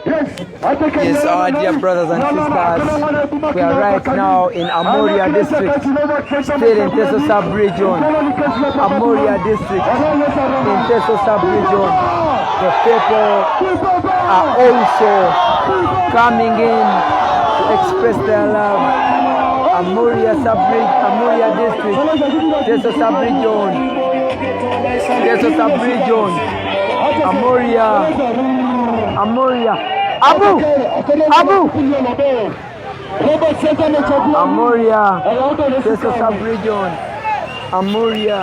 Yes, our dear brothers and sisters, we are right now in Amoria District, still in Teso Sub-Region. Amoria District, in Teso Sub-Region. The people are also coming in to express their love. Amoria District, Teso Sub-Region, Teso Sub-Region, Amoria. Abu! Amoria, Teso Sub-Region, Amoria.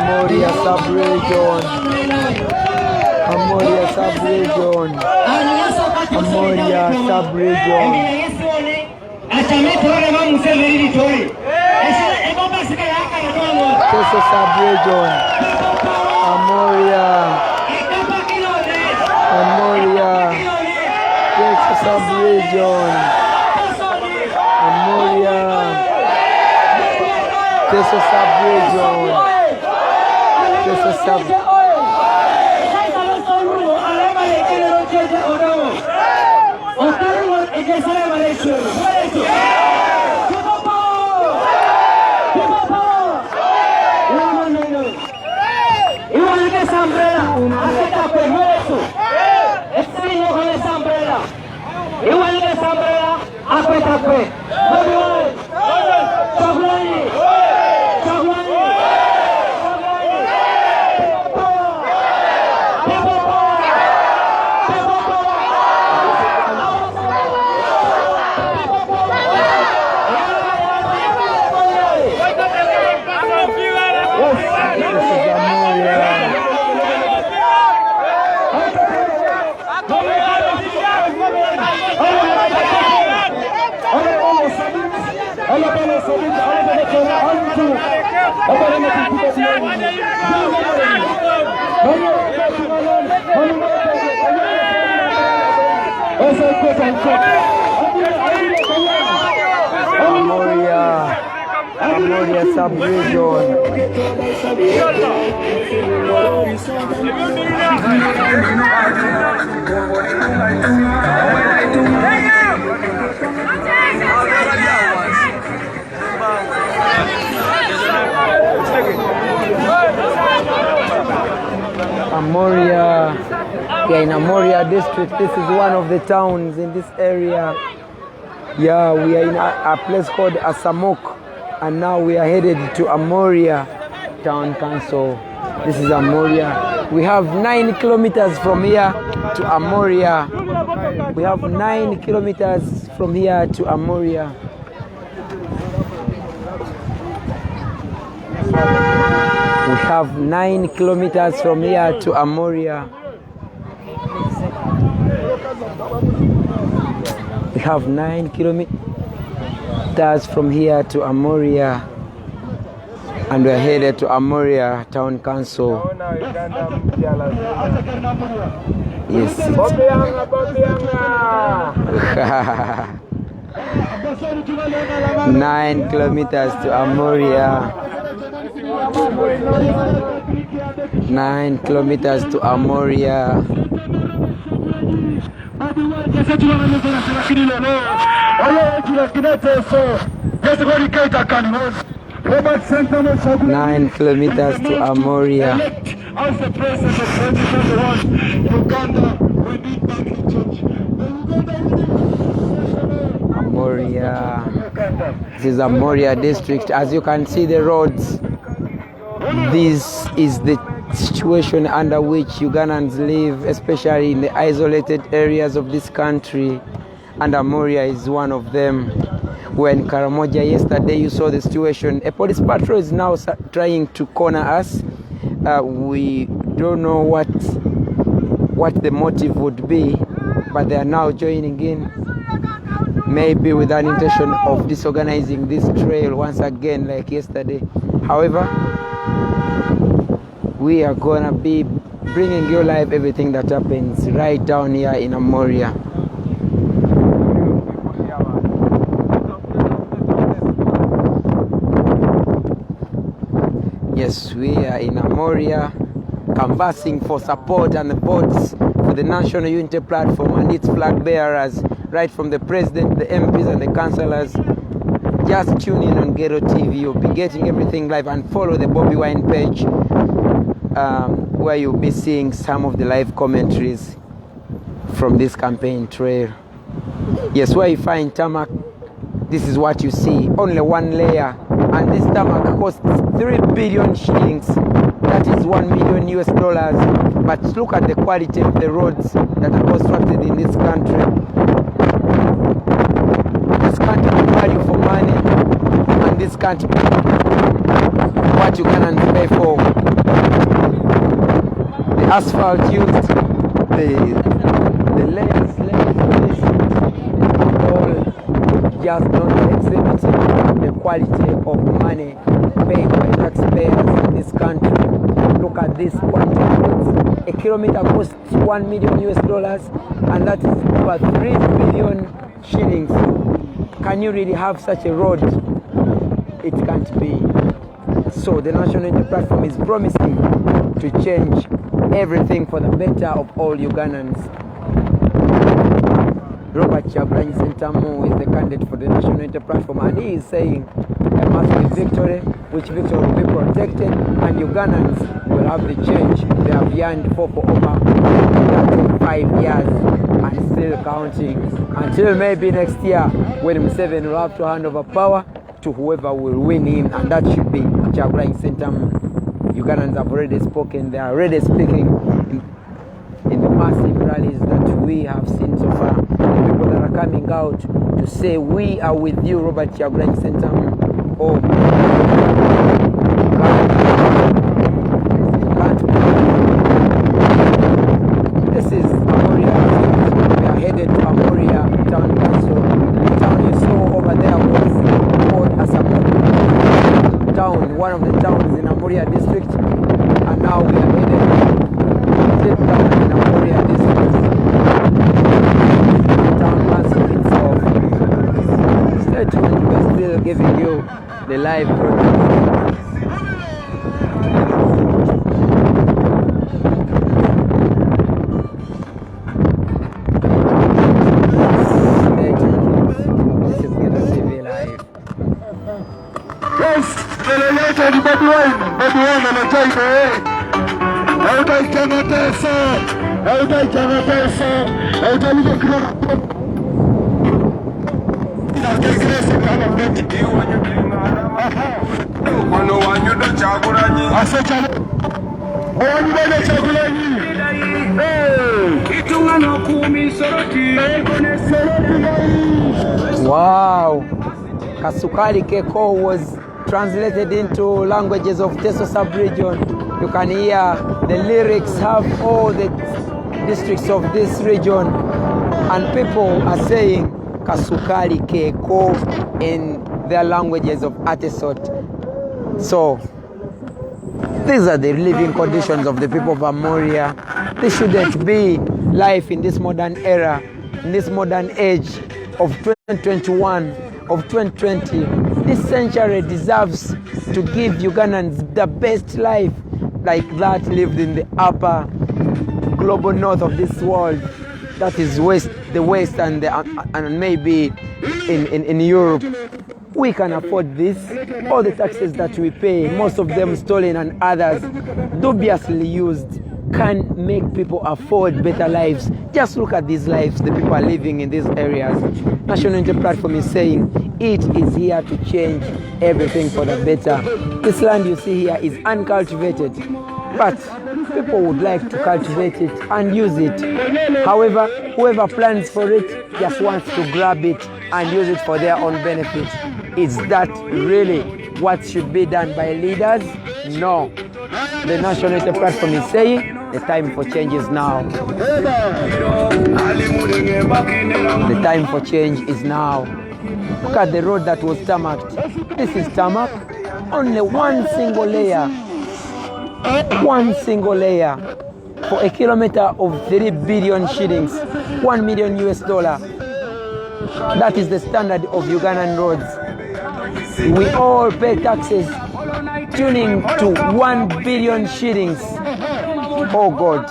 Amoria Sub-Region, Amoria Sub-Region, Amoria Sub-Region, Teso Sub-Region, Amoria, Teso Sub-Region, Amoria, Teso Sub-Region, Teso Sub-Region. Amoria Sub-Region. Amoria, we are in Amoria District. This is one of the towns in this area. Yeah, we are in a place called Asamok, and now we are headed to Amoria Town Council. This is Amoria. We have 9 kilometers from here to Amoria. We have 9 kilometers from here to Amoria. We have 9 kilometers from here to Amoria. We have 9 kilometers from here to Amoria, and we are headed to Amoria Town Council. Yes. 9 kilometers to Amoria. 9 kilometers to Amoria. Robert Ssentamu Kyagulanyi 9 kilometers to Amoria. As the president of 2021, Uganda will be back in church. Amoria. This is Amoria District. As you can see the roads, this is the situation under which Ugandans live, especially in the isolated areas of this country, and Amoria is one of them. were in Karamoja yesterday. You saw the situation. A police patrol is now trying to corner us. We don't know what the motive would be, but they are now joining in, maybe with an intention of disorganizing this trail once again like yesterday. However, we are gonna be bringing you live everything that happens right down here in Amoria. Yes, we are in Amoria, canvassing for support and votes for the National Unity Platform and its flag bearers, right from the president, the MPs and the councillors. Just tune in on Ghetto TV. You'll be getting everything live, and follow the Bobi Wine page, where you'll be seeing some of the live commentaries from this campaign trail. Yes, where you find tarmac, this is what you see. Only one layer, and this tarmac costs 3 billion shillings. That is $1 million US. But look at the quality of the roads that are constructed in this country. This can't be value for money, and this can't be what you can pay for. The asphalt used, the lanes, all just not exhibiting the quality of money paid by taxpayers in this country. Look at this quality of roads. A kilometer costs $1 million US, and that is over 3 billion shillings. Can you really have such a road? It can't be. So the National Unity Platform is promising to change everything for the better of all Ugandans. Robert Ssentamu is the candidate for the National Unity Platform, and he is saying a massive victory, which victory will be protected, and Ugandans will have the change they have yearned for over 5 years and still counting, until maybe next year when Museveni will have to hand over power to whoever will win him, and that should be Ssentamu. Ugandans have already spoken. They are already speaking in the massive rallies that we have seen so far. The people that are coming out to say, we are with you, Robert Ssentamu. Oh, this is Amoria. We are headed to Amoria Town Council. The town you saw over there was called Asamook Town, one of the towns in Amuria District, and now we are headed to the town in Amoria District. The town council itself. Stay tuned, we're still giving you the live broadcast. Bobi Wine anataka hautaikana pesa, hautalipa kidogo. Mwana wanyu ndo Kyagulanyi. Kyagulanyi. Wow, Kasukali Keko was translated into languages of Teso sub-region. You can hear the lyrics have all the districts of this region, and people are saying Kasukali Keko in their languages of Atesot. So these are the living conditions of the people of Amoria. This shouldn't be life in this modern era, in this modern age of 2021, of 2020. This century deserves to give Ugandans the best life, like that lived in the upper global north of this world, that is the west and maybe in Europe. We can afford this. All the taxes that we pay, most of them stolen and others dubiously used, can make people afford better lives. Just look at these lives the people are living in these areas. National Unity Platform is saying it is here to change everything for the better. This land you see here is uncultivated, but people would like to cultivate it and use it. However, whoever plans for it just wants to grab it and use it for their own benefit. Is that really what should be done by leaders? No. The National Unity Platform is saying the time for change is now. The time for change is now. Look at the road that was tarmacked. This is tarmac. Only one single layer. One single layer. For a kilometer of 3 billion shillings. 1 million US dollar. That is the standard of Ugandan roads. We all pay taxes tuning to 1 billion shillings. Oh God.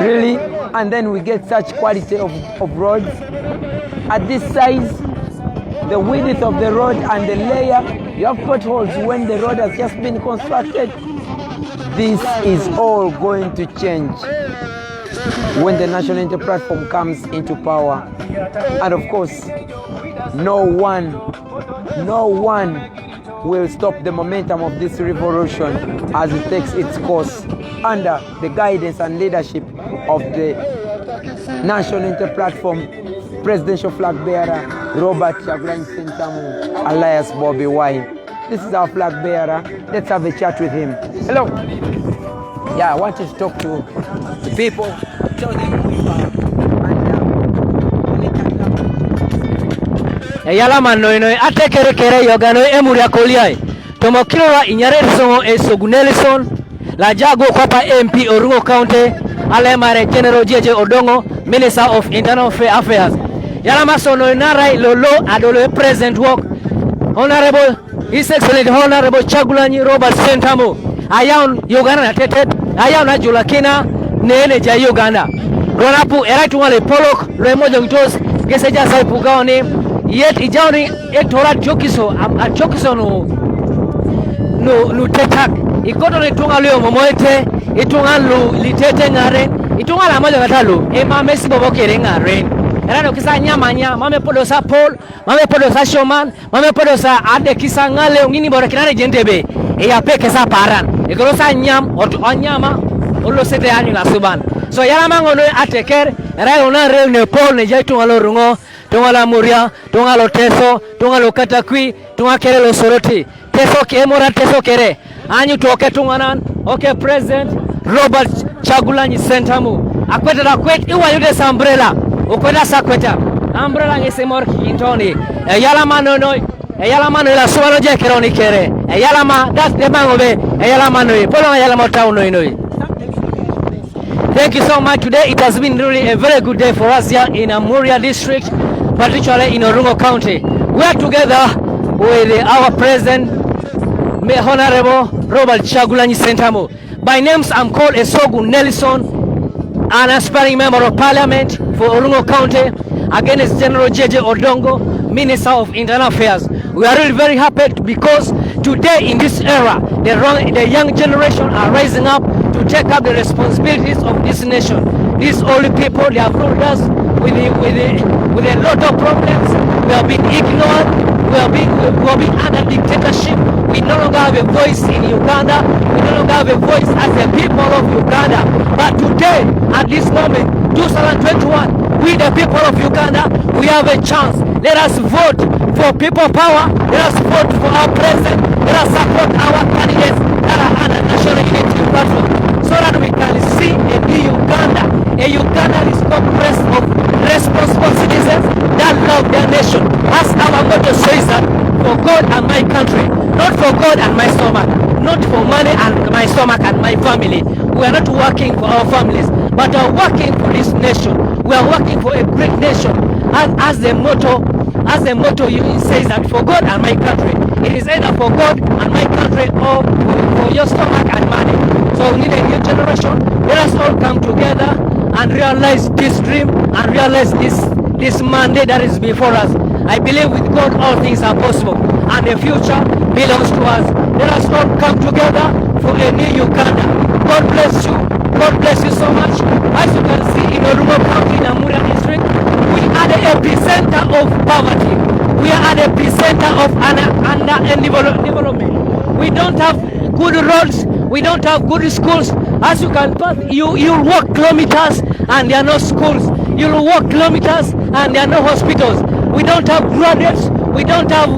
Really? And then we get such quality of roads. At this size, the width of the road and the layer, you have potholes when the road has just been constructed. This is all going to change when the National Unity Platform comes into power. And of course, no one will stop the momentum of this revolution as it takes its course under the guidance and leadership of the National Unity Platform presidential flag bearer, Robert Ssentamu alias Bobi Wine. This is our flag bearer. Let's have a chat with him. Hello. Yeah, I want you to talk to the people, tell them who you are. Yala manoino atekere kere yogano Amuria koliai tomo kilora inyare songo esogunelison la jago kwapa MP Orungo County alemare General Jeje Odongo Minister of Internal Affairs yala masono narai lolo adolo present work Honorable His Excellency Honorable Kyagulanyi Robert Ssentamu ayan Uganda tetet ayan ajula kina nene ja Uganda ronapu eratu wale polok remojo ntos geseja sai pugawone yet ijawni etora jokiso a jokiso no tetak ikoto ne tunga leo momoete itunga lu litete ngare itunga la moja katalo e mame sibobo kere ngare erano kisa nyama mame podo sa pol mame podo sa shoman mame podo sa ade kisa ngale ngini bora kinane jentebe e ya peke sa paran ikoro sa nyam oto anyama olo sete anyu na suban so yala mango no ateker era ona re ne pol ne jaitunga lo rungo tunga la Amuria, tunga lo teso, tunga lo katakwi, tunga kere lo soroti. Teso kemora teso kere. Anyu toke tunga nan. Okay, President Robert Kyagulanyi Ssentamu. Akweta da kwet iwa yude sa umbrella. Ukweta sa kweta. Umbrella ngese mor kintoni. Yala manono. Yala mano ila suwalo je keroni kere. Yala ma das de bangobe. Yala mano. Polo yala mo tauno inoi. Thank you so much. Today it has been really a very good day for us here in Amuria District, particularly in Orungo County. We are together with our President, Honorable Robert Kyagulanyi Ssentamu. By names, I'm called Esogu Nelson, an aspiring member of Parliament for Orungo County, against General Jeje Odongo, Minister of Internal Affairs. We are really very happy because today in this era, the young generation are rising up to take up the responsibilities of this nation. These old people, they have ruled us with a lot of problems. We have been ignored. We have been under dictatorship. We no longer have a voice in Uganda. We no longer have a voice as the people of Uganda. But today, at this moment, 2021, we the people of Uganda, we have a chance. Let us vote for people power. Let us vote for our president. Let us support our candidates that are under National Unity Platform, so that we can see a new Uganda. A Uganda is comprised of responsible citizens that love their nation. As our motto says that, for God and my country, not for God and my stomach, not for money and my stomach and my family. We are not working for our families, but we are working for this nation. We are working for a great nation. As the motto says that, for God and my country. It is either for God and my country or for your stomach and money. So we need a new generation. Let us all come together and realize this dream and realize this mandate that is before us. I believe with God all things are possible and the future belongs to us. Let us all come together for a new Uganda. God bless you. God bless you so much. As you can see in Orungo County in Amuria District, we are the epicenter of poverty. We are at the epicenter of development. We don't have good roads. We don't have good schools. As you can pass, you'll walk kilometers and there are no schools. You'll walk kilometers and there are no hospitals. We don't have graduates. We don't have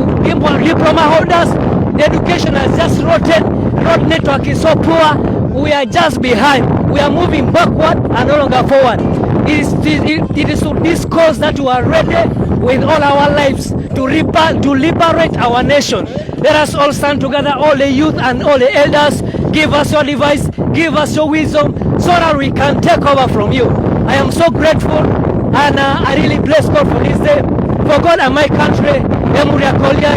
diploma holders. The education has just rotten. Road network is so poor. We are just behind. We are moving backward and no longer forward. It is to this cause that we are ready with all our lives to liberate our nation. Let us all stand together, all the youth and all the elders. Give us your advice, give us your wisdom, so that we can take over from you. I am so grateful, and I really bless God for this day. For God and my country, Amuria District.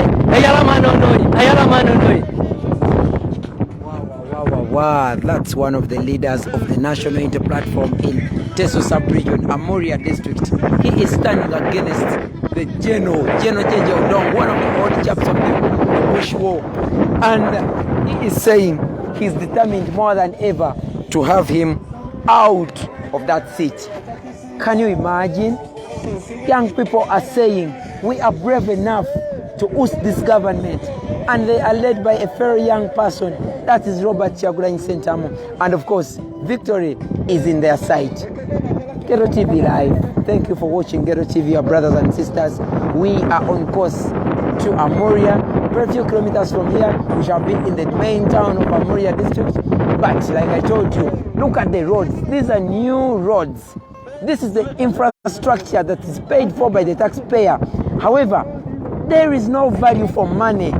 Wow, that's one of the leaders of the National Unity Platform in Teso Sub-Region, Amoria District. He is standing against the General Jeje Odong, one of the old chaps of the Bush War. And he is saying he's determined more than ever to have him out of that seat. Can you imagine? Young people are saying we are brave enough to oust this government, and they are led by a very young person, that is Robert Ssentamu. And of course, victory is in their sight. Ghetto TV Live, thank you for watching Ghetto TV, our brothers and sisters. We are on course to Amoria, very few kilometers from here. We shall be in the main town of Amoria District. But like I told you, look at the roads. These are new roads. This is the infrastructure that is paid for by the taxpayer. However, there is no value for money.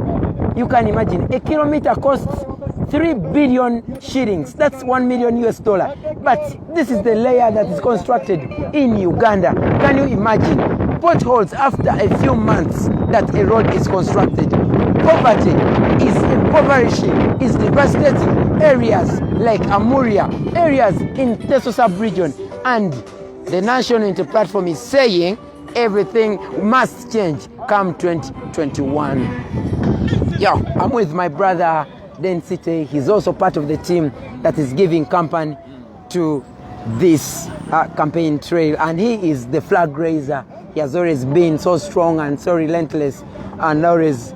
You can imagine a kilometer costs 3 billion shillings. That's $1 million US. But this is the layer that is constructed in Uganda. Can you imagine? Potholes after a few months that a road is constructed. Poverty is impoverishing, is devastating areas like Amuria, areas in Teso Sub-Region. And the National Unity Platform is saying everything must change come 2021. Yeah, I'm with my brother Density. He's also part of the team that is giving company to this campaign trail, and he is the flag raiser. He has always been so strong and so relentless, and always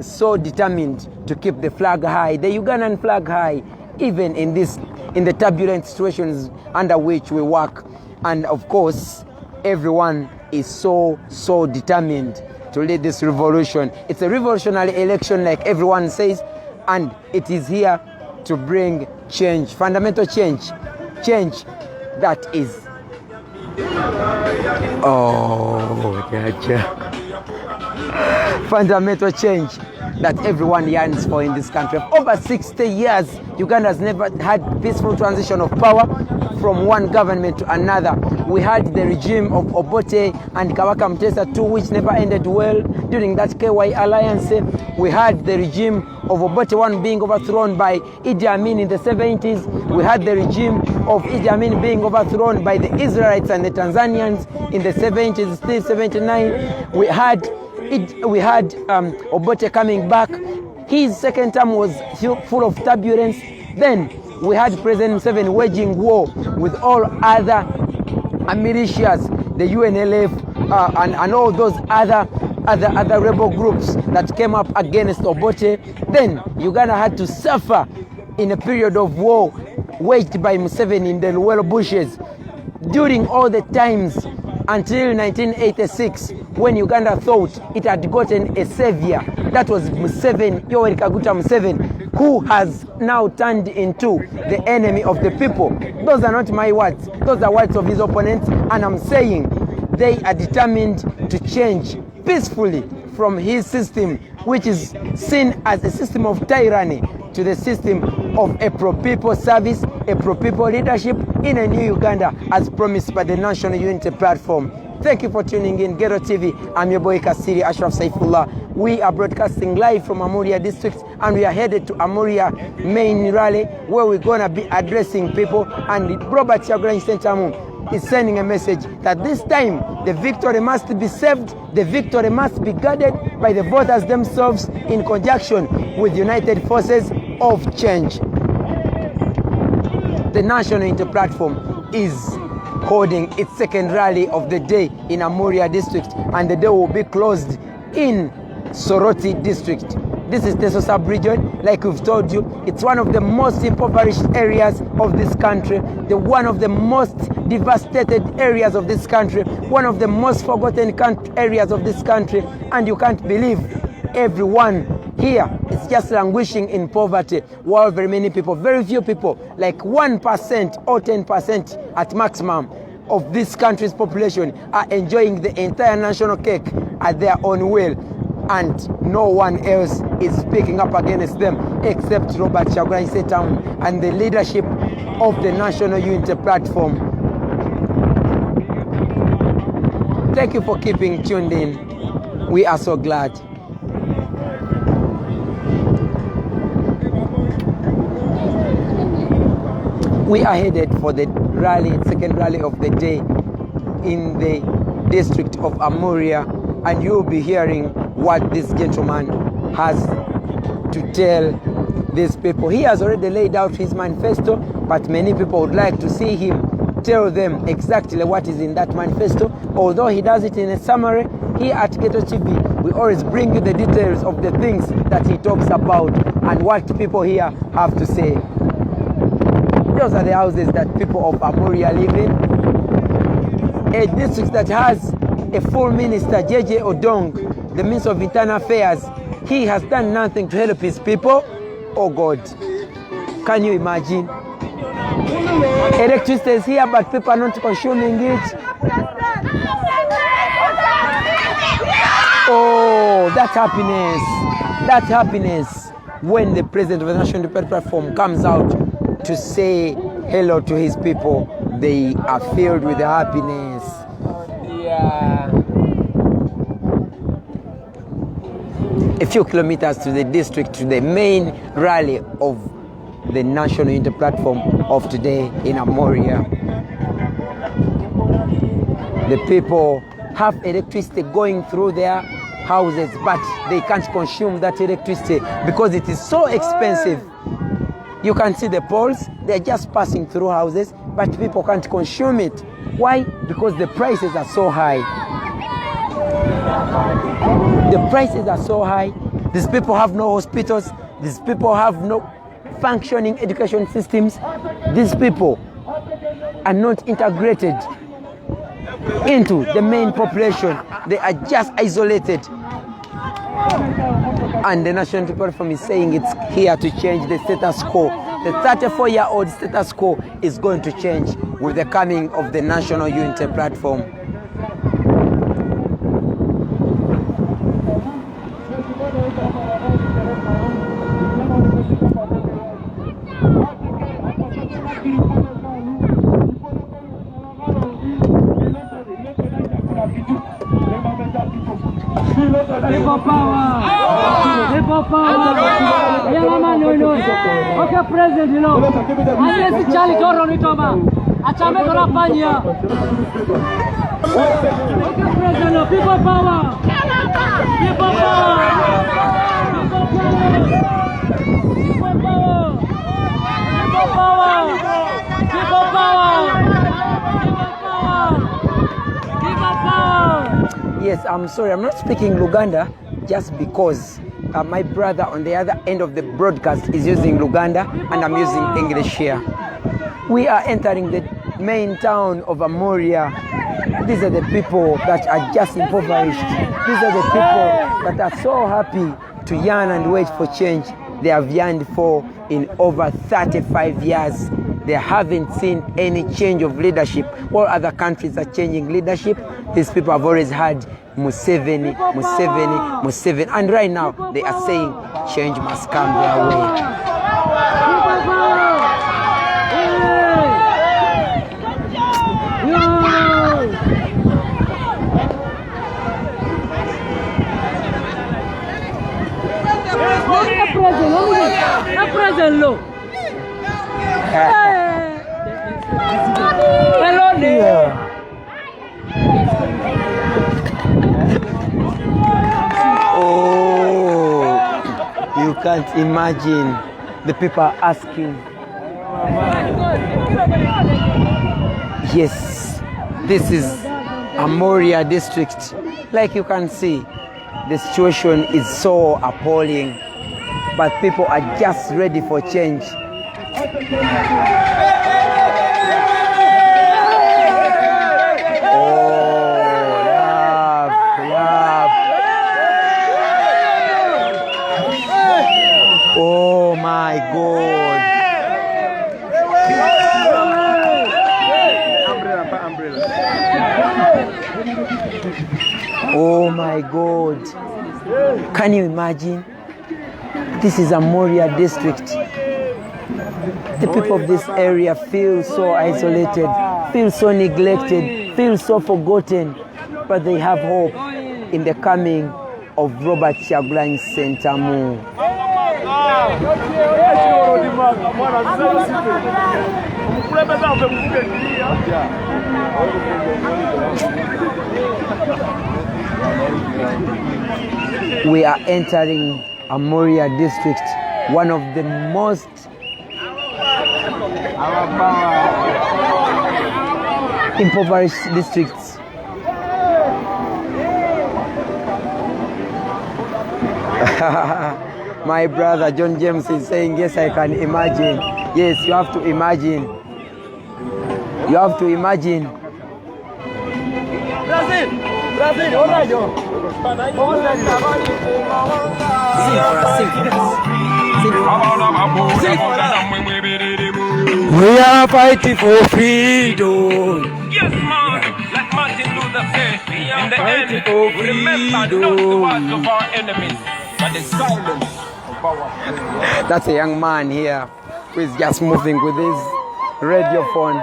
so determined to keep the flag high, the Ugandan flag high, even in the turbulent situations under which we work. And of course, everyone is so determined to lead this revolution. It's a revolutionary election, like everyone says, and it is here to bring change, fundamental change that is fundamental change that everyone yearns for in this country. For over 60 years, Uganda has never had peaceful transition of power from one government to another. We had the regime of Obote and Kabaka Mutesa II, which never ended well during that KY alliance. We had the regime of Obote I being overthrown by Idi Amin in the 70s. We had the regime of Idi Amin being overthrown by the Israelites and the Tanzanians in the 70s, still 79. We had Obote coming back. His second term was full of turbulence. Then we had President Museveni waging war with all other militias, the UNLF and all those other rebel groups that came up against Obote. Then Uganda had to suffer in a period of war waged by Museveni in the Luwelo bushes. During all the times until 1986, when Uganda thought it had gotten a savior, that was Museveni, Yoweri Kaguta Museveni, who has now turned into the enemy of the people. Those are not my words, those are words of his opponents, and I'm saying they are determined to change peacefully from his system, which is seen as a system of tyranny, to the system of a pro-people service, a pro-people leadership in a new Uganda, as promised by the National Unity Platform. Thank you for tuning in Ghetto TV. I'm your boy Kasiri Ashraf Saifullah. We are broadcasting live from Amuria District, and we are headed to Amoria main rally, where we're going to be addressing people. And Robert Ssentamu is sending a message that this time the victory must be saved, the victory must be guarded by the voters themselves in conjunction with United Forces of Change. The National Unity Platform is holding its second rally of the day in Amuria District, and the day will be closed in Soroti District. This is Teso Sub-Region. Like we've told you, it's one of the most impoverished areas of this country, one of the most devastated areas of this country, one of the most forgotten areas of this country, and you can't believe everyone here is just languishing in poverty, while very many people, very few people, like 1% or 10% at maximum of this country's population are enjoying the entire national cake at their own will, and no one else is speaking up against them except Robert Ssentamu and the leadership of the National Unity Platform. Thank you for keeping tuned in. We are so glad. We are headed for the rally, second rally of the day in the district of Amoria, and you'll be hearing what this gentleman has to tell these people. He has already laid out his manifesto, but many people would like to see him tell them exactly what is in that manifesto. Although he does it in a summary, here at Ghetto TV, we always bring you the details of the things that he talks about and what people here have to say. Those are the houses that people of Amoria live in. A district that has a full minister, JJ Odong, the Minister of Internal Affairs. He has done nothing to help his people. Oh God, can you imagine? Electricity is here, but people are not consuming it. Oh, that happiness when the president of the National Unity Platform comes out to say hello to his people, they are filled with happiness. Yeah. A few kilometers to the district, to the main rally of the National Unity Platform of today in Amoria. The people have electricity going through their houses, but they can't consume that electricity because it is so expensive. You can see the poles, they're just passing through houses, but people can't consume it. Why? Because the prices are so high. The prices are so high. These people have no hospitals. These people have no functioning education systems. These people are not integrated into the main population. They are just isolated. And the National Unity Platform is saying it's here to change the status quo. The 34-year-old status quo is going to change with the coming of the National Unity Platform. People power! People power! Okay, President, you know. I see Charlie Toro Nitoma. Achame Tola Panya. Okay, President, people power! People power! People power! People power! People power! People power! Yes, I'm sorry, I'm not speaking Luganda just because my brother on the other end of the broadcast is using Luganda and I'm using English here. We are entering the main town of Amoria. These are the people that are just impoverished. These are the people that are so happy to yearn and wait for change. They have yearned for in over 35 years. They haven't seen any change of leadership. All other countries are changing leadership. These people have always had Museveni, Museveni, Museveni. And right now, they are saying change must come their way. President Low. Oh, you can't imagine. The people are asking. Yes, this is Amuria District. Like you can see, the situation is so appalling, but people are just ready for change. my God. Oh my God. Can you imagine? This is Amuria District. The people of this area feel so isolated, feel so neglected, feel so forgotten, but they have hope in the coming of Robert Ssentamu. We are entering Amoria District, one of the most impoverished districts. My brother John James is saying, yes, I can imagine. Yes, you have to imagine. You have to imagine. Brazil, all right, we are fighting for freedom. Yes, man. Like Martin Luther said, in the end, we remember not the words of our enemies, but the silence of our enemies. That's a young man here who is just moving with his radio phone,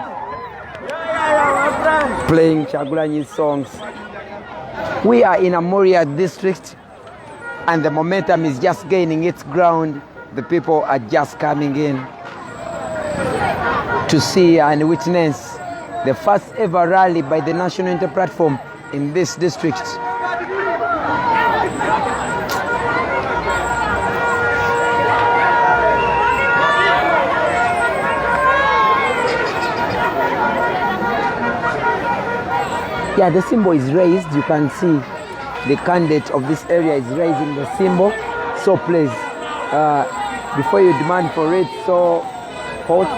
playing Kyagulanyi songs. We are in Amoria District, and the momentum is just gaining its ground. The people are just coming in to see and witness the first ever rally by the National Unity Platform in this district. Yeah, the symbol is raised. You can see the candidate of this area is raising the symbol. So please, before you demand for it so hot,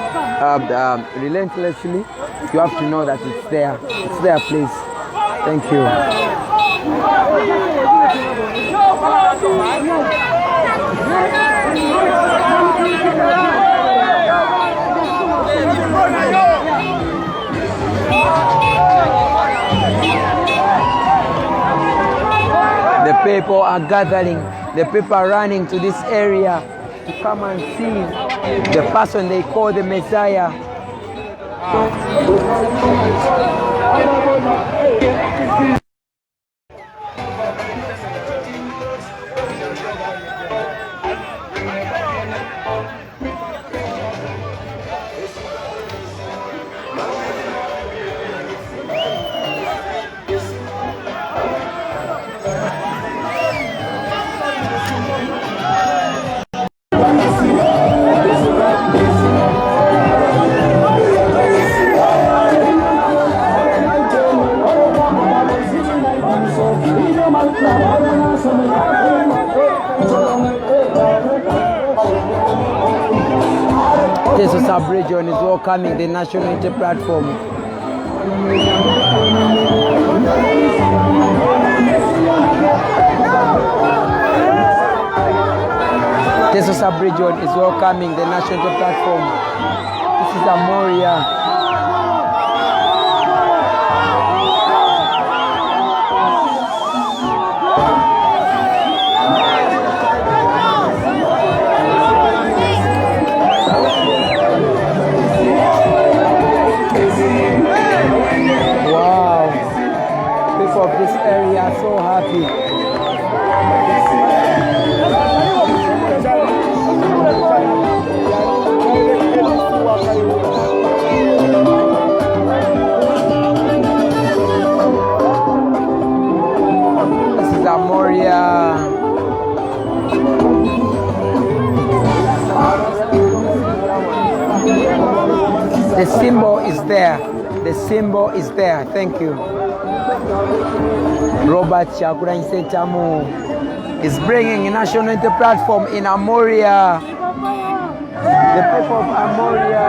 relentlessly, you have to know that it's there. It's there, please. Thank you. The people are gathering, the people are running to this area to come and see the person they call the Messiah. Jesus Abridged is welcoming the National Unity Platform. Jesus Abridged is welcoming the National Unity Platform. This is Amoria. Of this area are so happy. This is Amoria. The symbol is there. The symbol is there. Thank you. Robert Ssentamu is bringing a National Unity Platform in Amoria. The people of Amoria,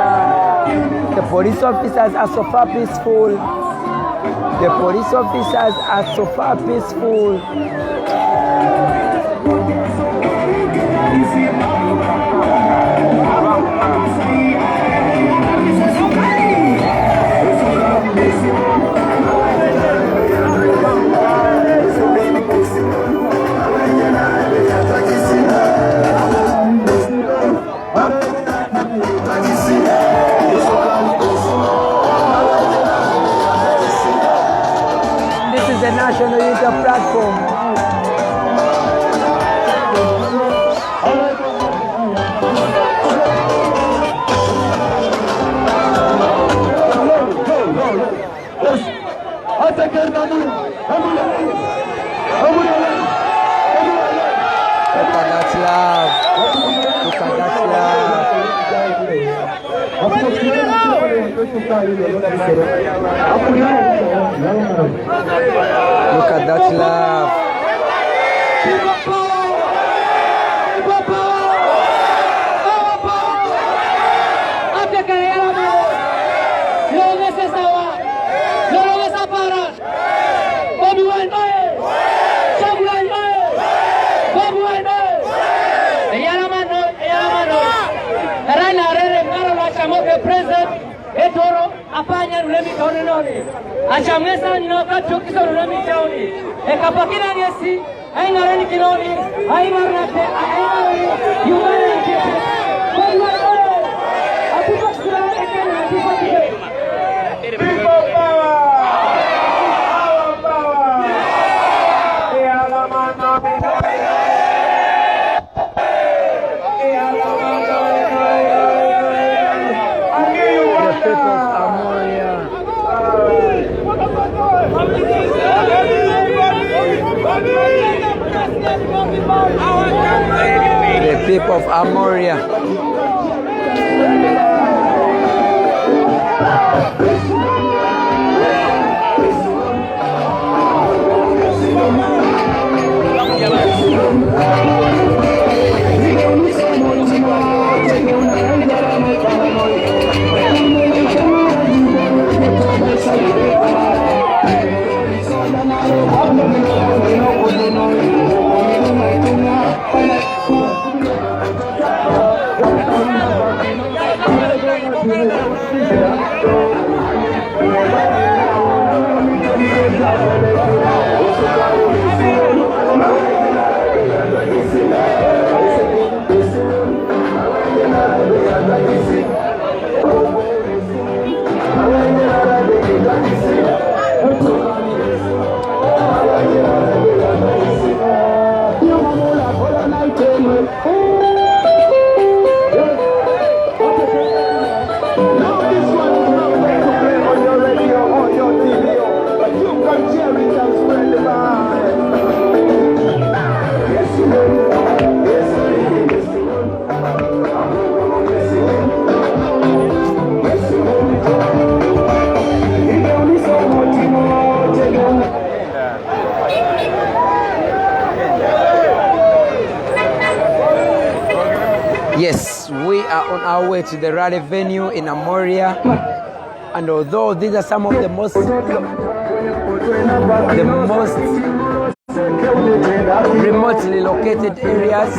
the police officers are so far peaceful. The police officers are so far peaceful. love. Look at that love. Look at that love. Bobi Wine, Kyagulanyi, Bobi Wine, Eyalamano, Rana Rere Ngaro Chamoke present, Etoro, Apanya Rulemi Tononi, Achamesa Noka Chukis Rulemi Tony, Ekapakina Yesi, Aingarani Kinoni, Aimarate, Humanity, the people of Amoria. Yes, we are on our way to the rally venue in Amoria, and although these are some of the most remotely located areas,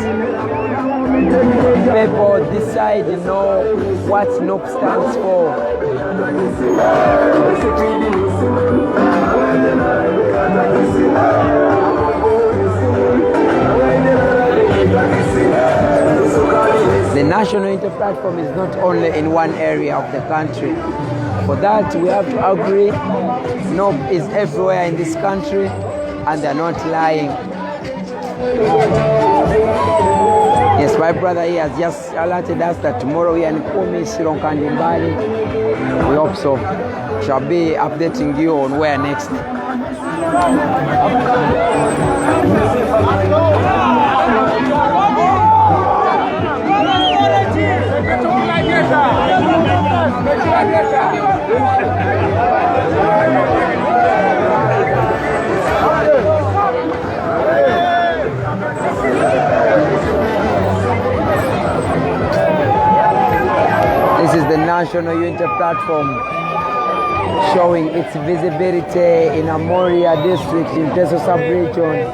people this side know what NOP stands for. The National Unity Platform is not only in one area of the country. For that, we have to agree NOP is everywhere in this country, and they're not lying. Yes, my brother here has just alerted us that tomorrow we are in Kumi, Sironkandi, Mbali. We hope so. Shall be updating you on where next. This is the National Unity Platform showing its visibility in Amuria District in Teso Sub-Region.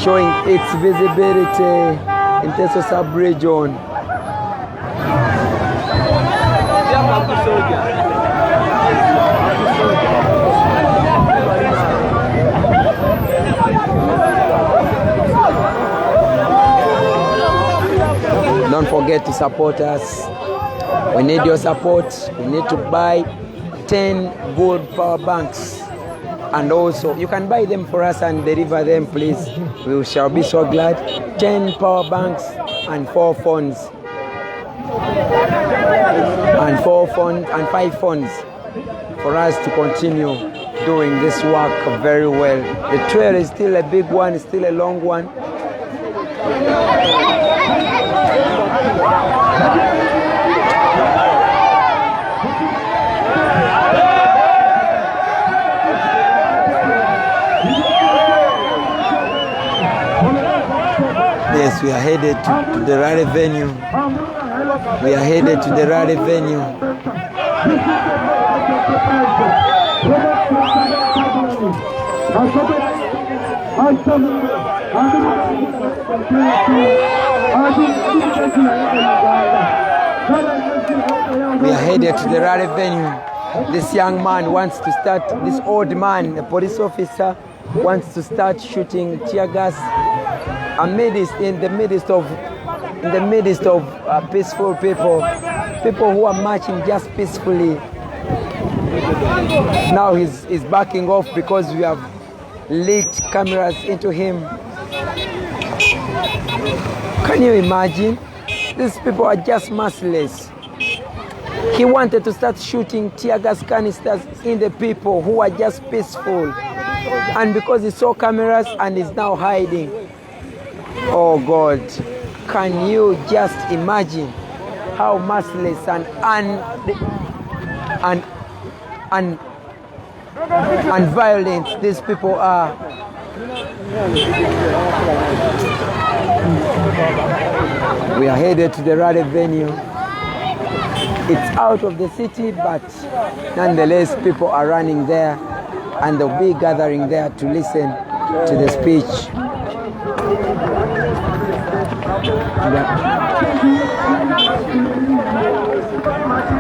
Showing its visibility in Teso Sub-Region. Don't forget to support us. We need your support. We need to buy 10 good power banks. And also, you can buy them for us and deliver them, please. We shall be so glad. 10 power banks and 4 phones. And 4 phones and 5 phones for us to continue doing this work very well. The trail is still a big one, it's still a long one. Yes, we are headed to the rally venue. We are headed to the rally venue. We are headed to the rally venue. This young man wants to start, this old man, a police officer, wants to start shooting tear gas in the midst of peaceful people who are marching just peacefully. Now he's backing off because we have lit cameras into him. Can you imagine? These people are just merciless. He wanted to start shooting tear gas canisters in the people who are just peaceful. And because he saw cameras and is now hiding. Oh God, can you just imagine how merciless and violent these people are? We are headed to the rally venue. It's out of the city, but nonetheless people are running there and they'll be gathering there to listen to the speech.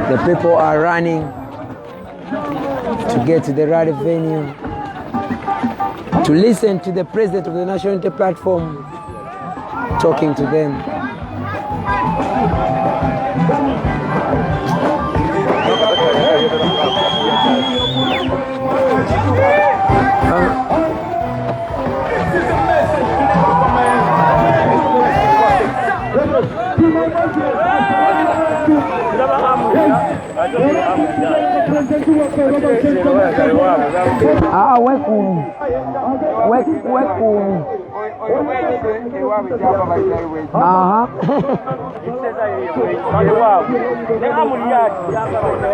The people are running to get to the rally venue to listen to the president of the National Unity Platform talking to them.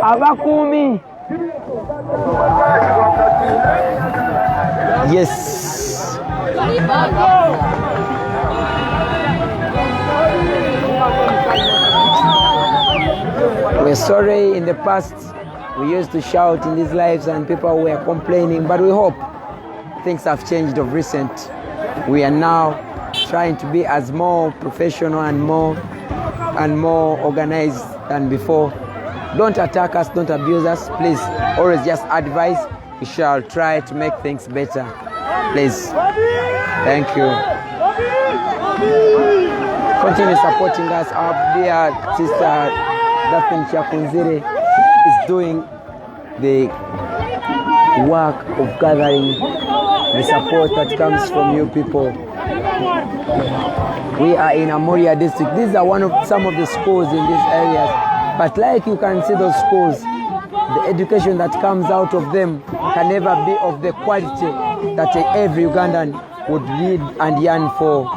Abakumi. Yes. We're sorry, in the past we used to shout in these lives and people were complaining, but we hope things have changed of recent. We are now trying to be as more professional and more organized than before. Don't attack us, don't abuse us, please. Always just advise. We shall try to make things better. Please. Thank you. Continue supporting us. Our dear sister Chakunzire is doing the work of gathering the support that comes from you people. We are in Amuria District. These are some of the schools in these areas. But like you can see those schools, the education that comes out of them can never be of the quality that every Ugandan would need and yearn for.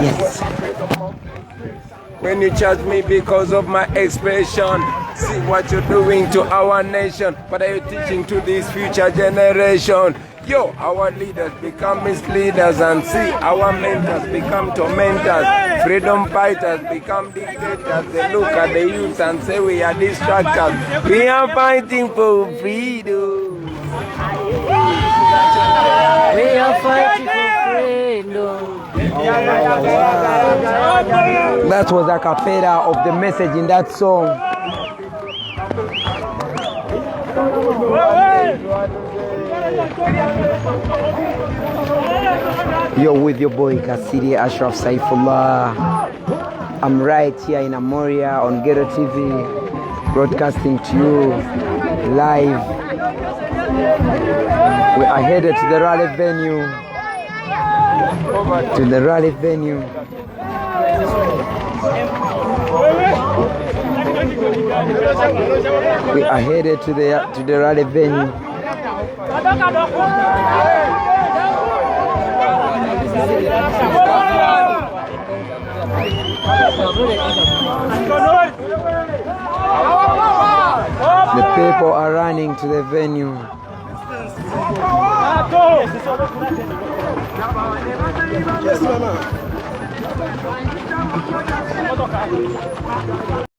Yes. When you judge me because of my expression, see what you're doing to our nation. What are you teaching to this future generation? Yo, our leaders become misleaders, and see our mentors become tormentors. Freedom fighters become dictators. They look at the youth and say we are distractors. We are fighting for freedom. We are fighting for freedom. That was a cappella of the message in that song. You're with your boy Kasiri Ashraf Saifullah. I'm right here in Amoria on Ghetto TV, broadcasting to you live We are headed to the rally venue. To the rally venue. We are headed to the rally venue. The people are running to the venue. Yes, Mama.